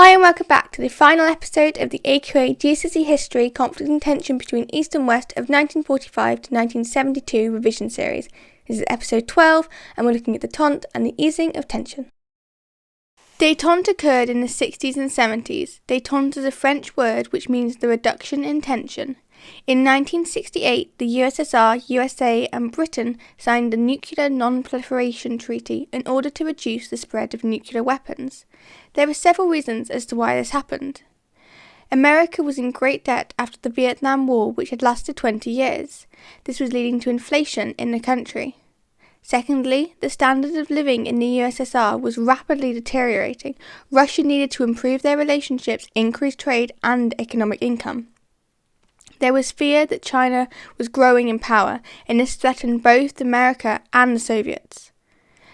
Hi and welcome back to the final episode of the AQA GCSE History Conflict and Tension between East and West of 1945 to 1972 revision series. This is episode 12 and we're looking at the Taunt and the easing of tension. Détente occurred in the 60s and 70s. Détente is a French word which means the reduction in tension. In 1968, the USSR, USA and Britain signed the Nuclear Non-Proliferation Treaty in order to reduce the spread of nuclear weapons. There were several reasons as to why this happened. America was in great debt after the Vietnam War, which had lasted 20 years. This was leading to inflation in the country. Secondly, the standard of living in the USSR was rapidly deteriorating. Russia needed to improve their relationships, increase trade and economic income. There was fear that China was growing in power, and this threatened both America and the Soviets.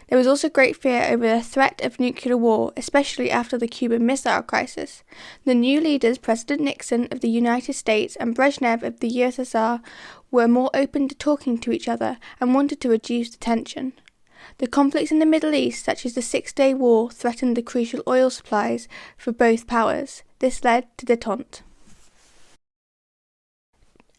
There was also great fear over the threat of nuclear war, especially after the Cuban Missile Crisis. The new leaders, President Nixon of the United States and Brezhnev of the USSR, were more open to talking to each other and wanted to reduce the tension. The conflicts in the Middle East, such as the Six-Day War, threatened the crucial oil supplies for both powers. This led to Détente.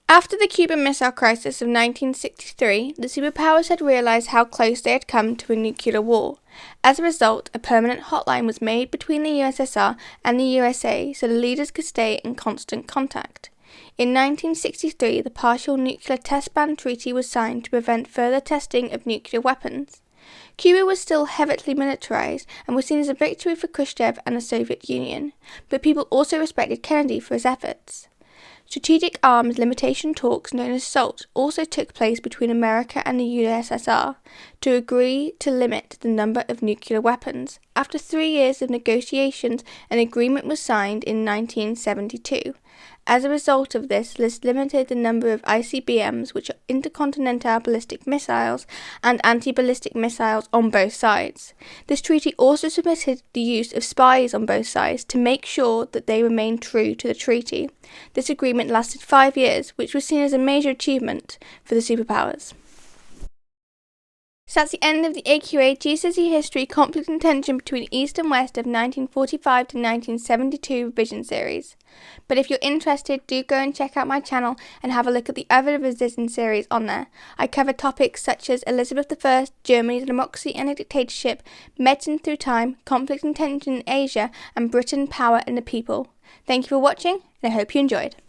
After the Cuban Missile Crisis of 1963, the superpowers had realised how close they had come to a nuclear war. As a result, a permanent hotline was made between the USSR and the USA so the leaders could stay in constant contact. In 1963, the Partial Nuclear Test Ban Treaty was signed to prevent further testing of nuclear weapons. Cuba was still heavily militarised and was seen as a victory for Khrushchev and the Soviet Union, but people also respected Kennedy for his efforts. Strategic arms limitation talks known as SALT also took place between America and the USSR to agree to limit the number of nuclear weapons. After 3 years of negotiations, an agreement was signed in 1972. As a result of this limited the number of ICBMs, which are intercontinental ballistic missiles, and anti-ballistic missiles on both sides. This treaty also permitted the use of spies on both sides to make sure that they remained true to the treaty. This agreement lasted 5 years, which was seen as a major achievement for the superpowers. So that's the end of the AQA GCSE History Conflict and Tension between East and West of 1945 to 1972 revision series. But if you're interested, do go and check out my channel and have a look at the other revision series on there. I cover topics such as Elizabeth I, Germany's democracy and a dictatorship, medicine through time, conflict and tension in Asia, and Britain, power and the people. Thank you for watching, and I hope you enjoyed.